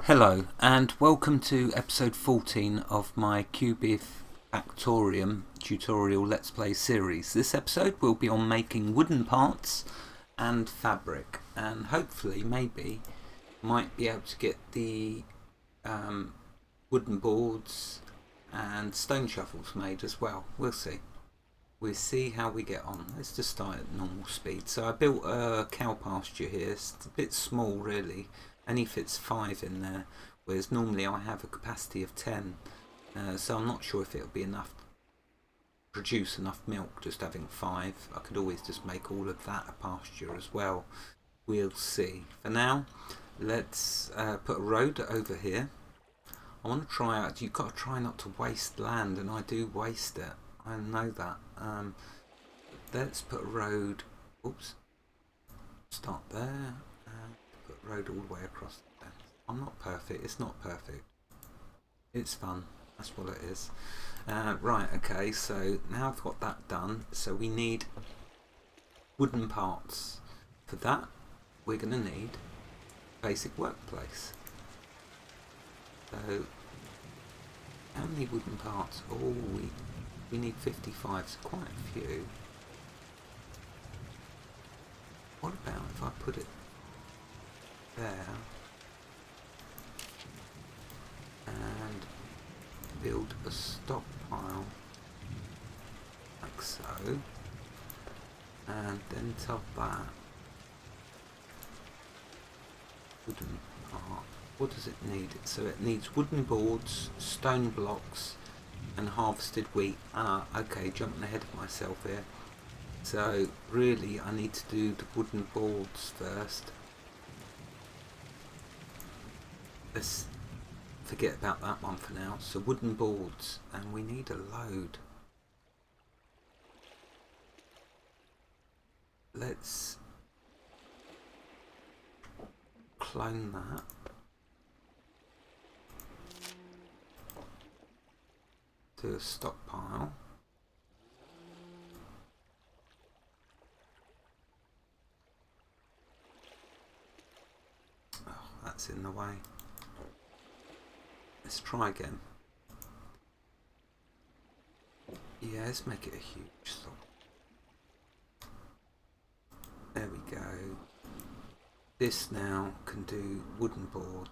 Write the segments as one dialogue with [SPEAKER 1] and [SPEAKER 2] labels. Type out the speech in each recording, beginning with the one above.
[SPEAKER 1] Hello and welcome to episode 14 of my Kubifaktorium tutorial Let's Play series. This episode will be on making wooden parts and fabric, and hopefully maybe might be able to get the wooden boards and stone shovels made as well. We'll see. We'll see how we get on. Let's just start at normal speed. So I built a cow pasture here. It's a bit small really. Only fits 5 in there, whereas normally I have a capacity of 10. So I'm not sure if it'll be enough to produce enough milk just having 5. I could always just make all of that a pasture as well. We'll see. For now, let's put a road over here. I want to try out, you've got to try not to waste land, and I do waste it. I know that. Let's put a road, oops, start there. Road all the way across there. I'm not perfect, it's not perfect. It's fun, that's what it is. Right, okay, so now I've got that done, so we need wooden parts. For that, we're going to need a basic workplace. So, how many wooden parts? Oh, we need 55, so quite a few. What about if I put it there and build a stockpile like so, and then top that wooden part. What does it need? So it needs wooden boards, stone blocks and harvested wheat. Okay, jumping ahead of myself here. So really I need to do the wooden boards first. Let's forget about that one for now. So wooden boards, and we need a load. Let's clone that. To a stockpile. Oh, that's in the way. Let's try again. Yeah, let's make it a huge stock. There we go. This now can do wooden boards.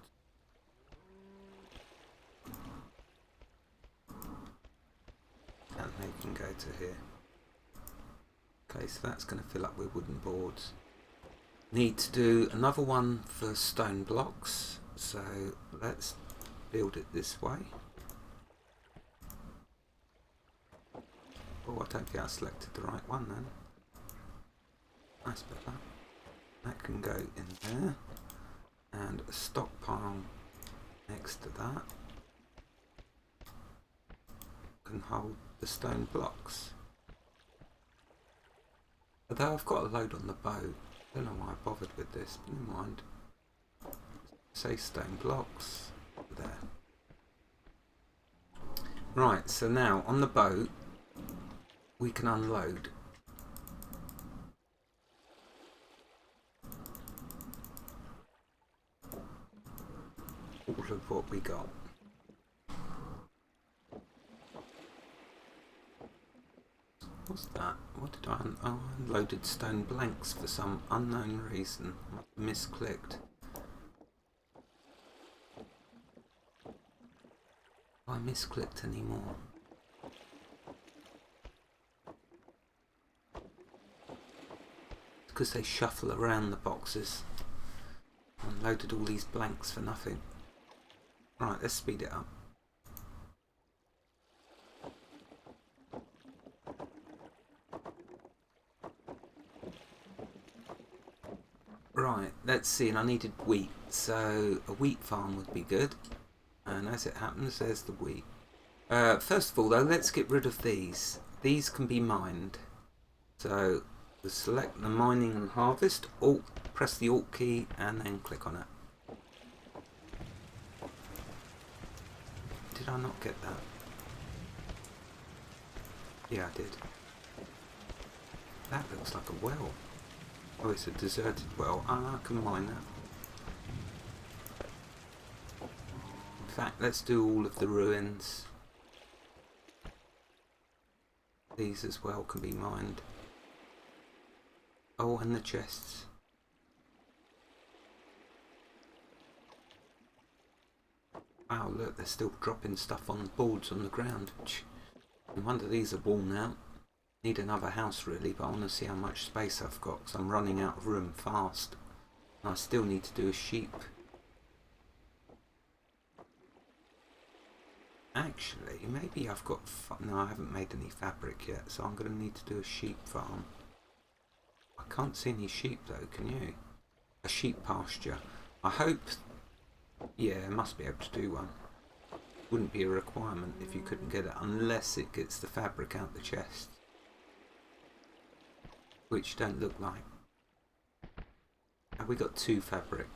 [SPEAKER 1] And they can go to here. Okay, so that's going to fill up with wooden boards. Need to do another one for stone blocks. So let's build it this way. Oh, I don't think I selected the right one then. That's better. That can go in there. And a stockpile next to that can hold the stone blocks. Although I've got a load on the boat, I don't know why I bothered with this, but never mind. Say stone blocks. There. Right, so now on the boat we can unload. All of what we got. What's that? What did I oh, I unloaded stone blanks for some unknown reason. I misclicked. I misclicked anymore. It's because they shuffle around the boxes. I unloaded all these blanks for nothing. Right, let's speed it up. Right, let's see, and I needed wheat, so a wheat farm would be good. And as it happens, there's the wheat. First of all though, let's get rid of these. These can be mined. So we'll select the mining and harvest, press the Alt key and then click on it. Did I not get that? Yeah, I did. That looks like a well. Oh, it's a deserted well. Ah, I can mine that. fact, let's do all of the ruins. These as well can be mined. Oh, and the chests. Wow, look, they're still dropping stuff on boards on the ground. No wonder these are worn out. Need another house really, but I want to see how much space I've got because I'm running out of room fast. And I still need to do a sheep. Actually, maybe I've got... No, I haven't made any fabric yet, so I'm going to need to do a sheep farm. I can't see any sheep though, can you? A sheep pasture. I hope... Yeah, I must be able to do one. Wouldn't be a requirement if you couldn't get it, unless it gets the fabric out the chest. Which don't look like. Have we got 2 fabric?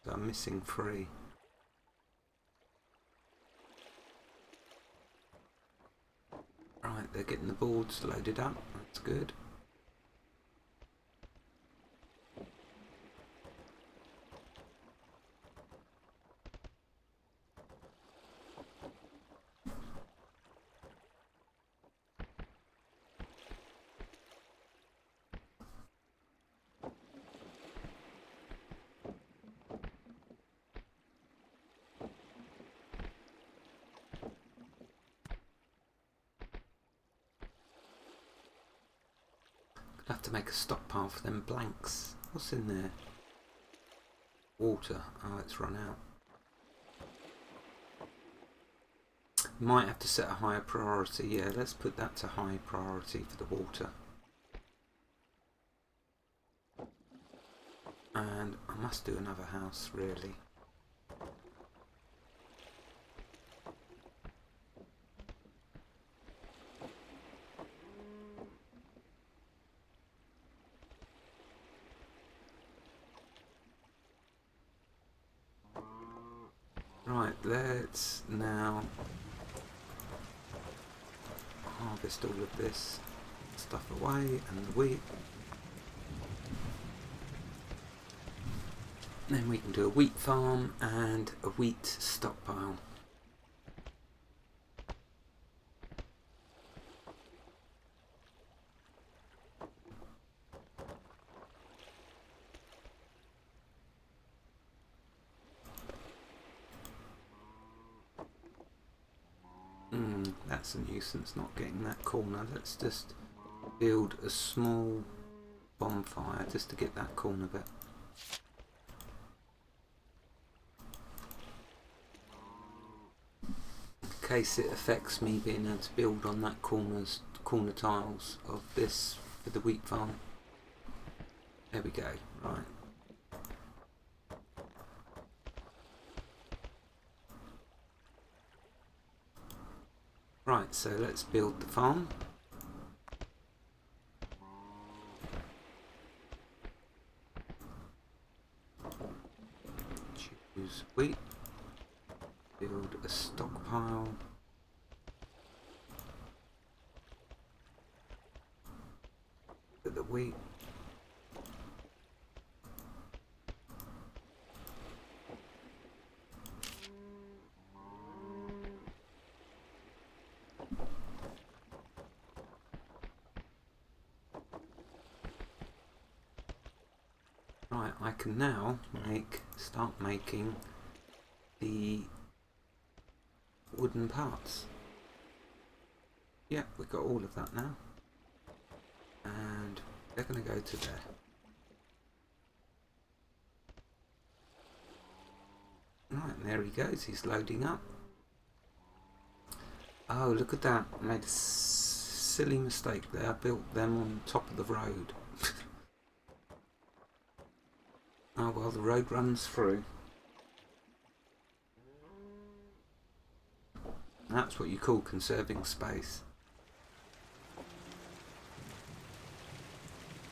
[SPEAKER 1] So I'm missing 3. Right, they're getting the boards loaded up. That's good. I'll have to make a stockpile for them blanks. What's in there? Water. Oh, it's run out. Might have to set a higher priority. Yeah, let's put that to high priority for the water. And I must do another house, really. Right, let's now harvest all of this stuff away and the wheat. Then we can do a wheat farm and a wheat stockpile. That's a nuisance not getting that corner. Let's just build a small bonfire just to get that corner bit. In case it affects me being able to build on that corner tiles of this for the wheat farm. There we go. Right. Right, so let's build the farm. Choose wheat. Build a stockpile. Put the wheat. Right, I can now start making the wooden parts. Yeah, we've got all of that now. And they're going to go to there. Right, and there he goes, he's loading up. Oh, look at that, I made a silly mistake there, I built them on top of the road. Oh well, the road runs through. That's what you call conserving space.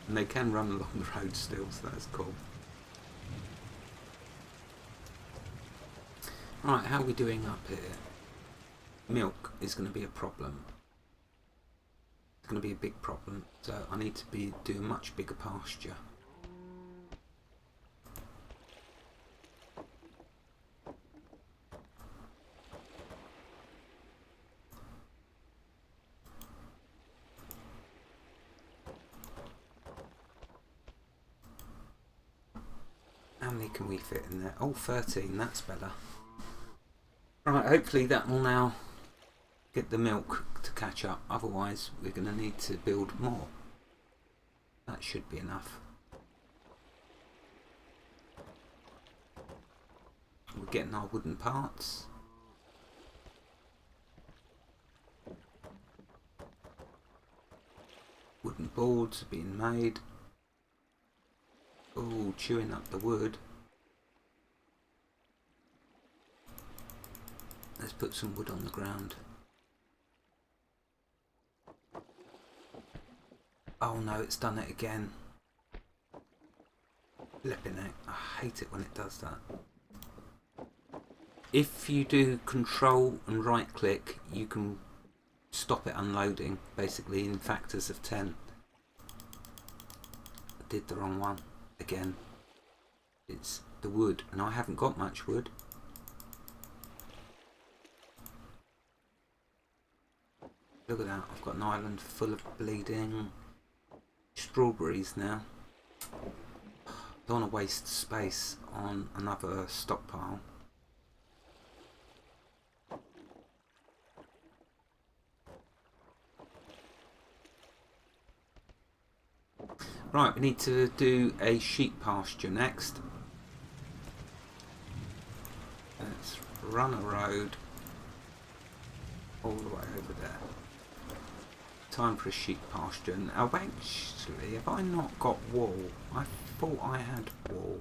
[SPEAKER 1] And they can run along the road still, so that's cool. Right, how are we doing up here? Milk is going to be a problem. It's going to be a big problem, so I need to do a much bigger pasture. can we fit in there? Oh, 13, that's better. Right, hopefully that will now get the milk to catch up. Otherwise, we're going to need to build more. That should be enough. We're getting our wooden parts. Wooden boards are being made. Oh, chewing up the wood. Let's put some wood on the ground. Oh no, it's done it again. Flipping it. I hate it when it does that. If you do control and right click, you can stop it unloading, basically in factors of 10. I did the wrong one again. It's the wood, and I haven't got much wood. Look at that, I've got an island full of bleeding strawberries now. Don't want to waste space on another stockpile. Right, we need to do a sheep pasture next. Let's run a road all the way over there. Time for a sheep pasture. Now, actually, have I not got wool? I thought I had wool.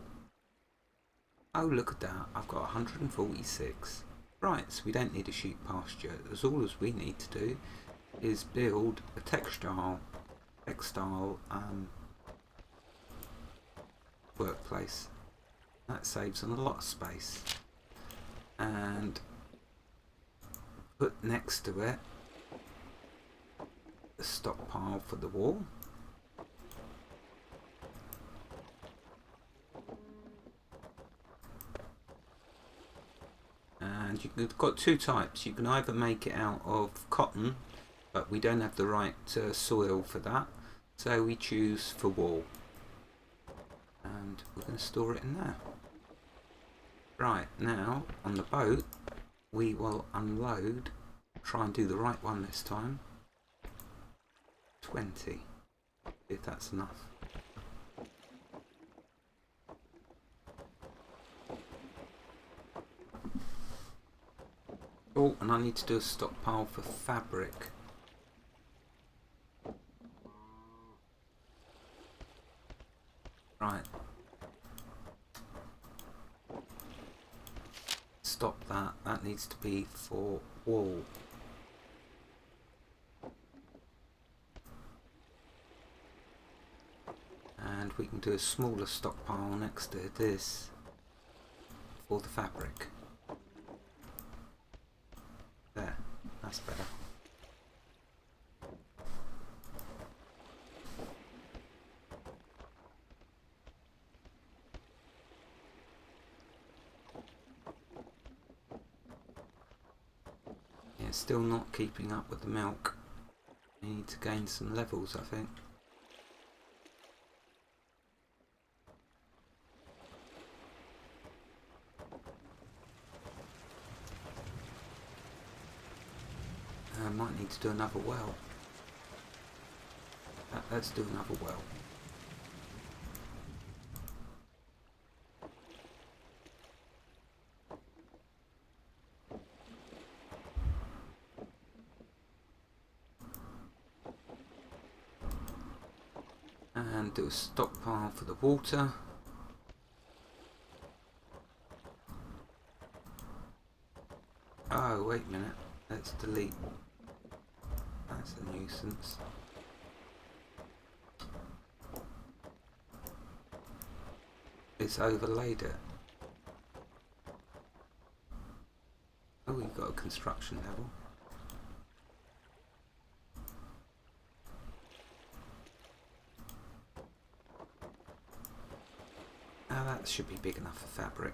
[SPEAKER 1] Oh, look at that. I've got 146. Right, so we don't need a sheep pasture. All as we need to do is build a textile workplace. That saves on a lot of space. And put next to it a stockpile for the wall. And you've got two types. You can either make it out of cotton, but we don't have the right soil for that, so we choose for wool. And we're going to store it in there. Right, now on the boat we will unload, try and do the right one this time. 20, if that's enough. Oh, and I need to do a stockpile for fabric. Right. Stop that. That needs to be for wool. And we can do a smaller stockpile next to this for the fabric. There, that's better. Yeah, it's still not keeping up with the milk. We need to gain some levels, I think. I might need to do another well. Let's do another well. And do a stockpile for the water. Oh, wait a minute. Let's delete. That's a nuisance. It's overlaid it. Oh, we've got a construction level. Now that should be big enough for fabric.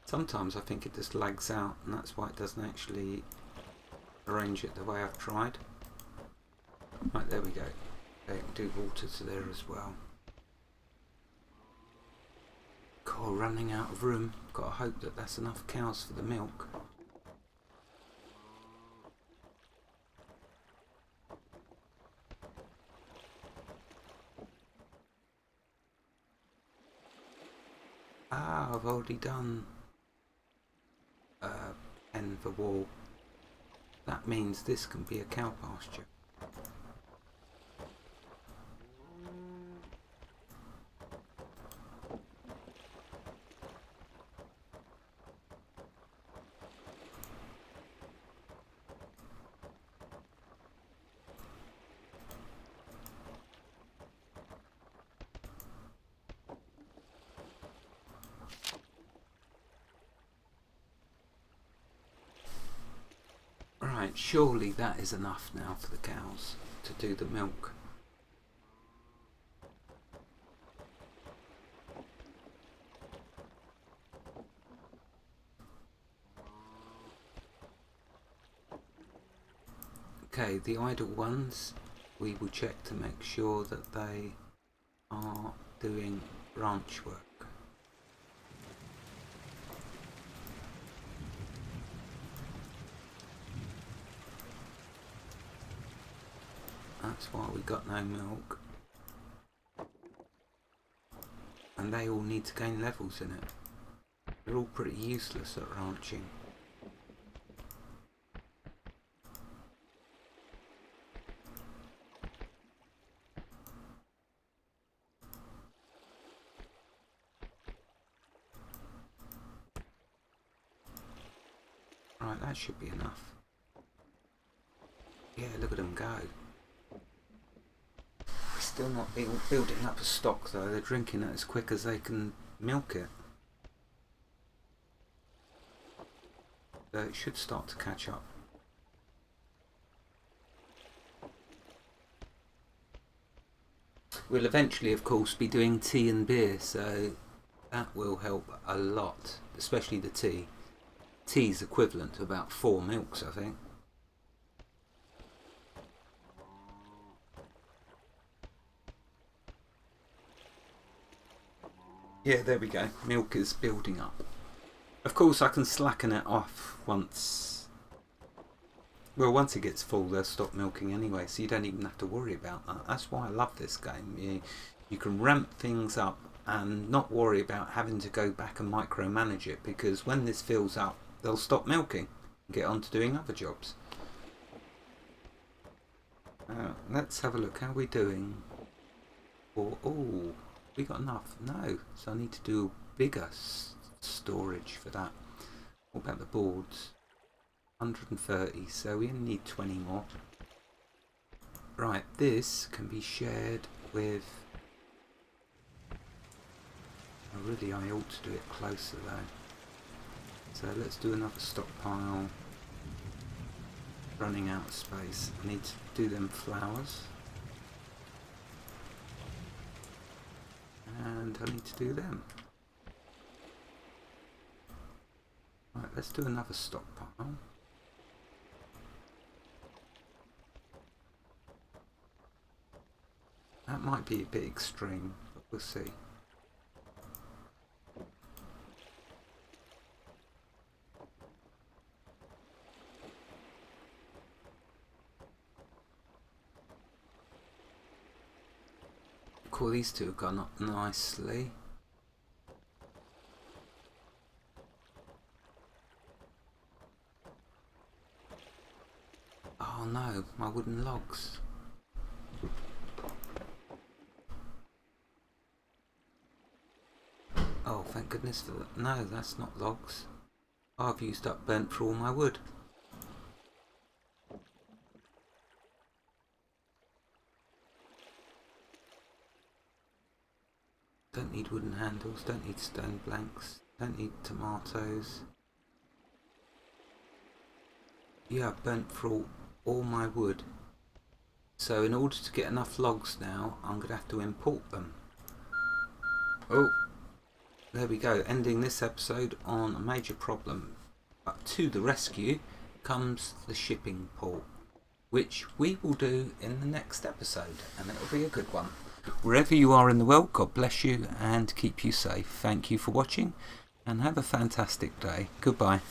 [SPEAKER 1] Sometimes I think it just lags out, and that's why it doesn't actually arrange it the way I've tried. Right, there we go. They can do water to there as well. God, running out of room. Gotta hope that that's enough cows for the milk. Ah, I've already done pen for wall. That means this can be a cow pasture. Right, surely that is enough now for the cows to do the milk. Okay, the idle ones, we will check to make sure that they are doing branch work. That's why we got no milk. And they all need to gain levels in it. They're all pretty useless at ranching. Right, that should be enough. Yeah, look at them go. Still not building up a stock though, they're drinking it as quick as they can milk it. So it should start to catch up. We'll eventually of course be doing tea and beer, so that will help a lot, especially the tea. Tea's equivalent to about 4 milks, I think. Yeah, there we go. Milk is building up. Of course, I can slacken it off once... Well, once it gets full, they'll stop milking anyway, so you don't even have to worry about that. That's why I love this game. You can ramp things up and not worry about having to go back and micromanage it, because when this fills up, they'll stop milking and get on to doing other jobs. Let's have a look. How are we doing? Oh, we got enough? No, so I need to do bigger storage for that. What about the boards? 130, so we only need 20 more. Right, this can be shared with... Really, I ought to do it closer though. So let's do another stockpile. Running out of space. I need to do them flowers. And I need to do them. Right, let's do another stockpile. That might be a bit extreme, but we'll see. Cool, these two have gone up nicely. Oh no, my wooden logs. Oh, thank goodness for that. No, that's not logs. I've used up burnt for all my wood. Don't need wooden handles, don't need stone blanks, don't need tomatoes. Yeah, I've burnt through all my wood. So in order to get enough logs now, I'm going to have to import them. Oh, there we go, ending this episode on a major problem. But to the rescue comes the shipping port, which we will do in the next episode, and it'll be a good one. Wherever you are in the world, God bless you and keep you safe. Thank you for watching, and have a fantastic day. Goodbye.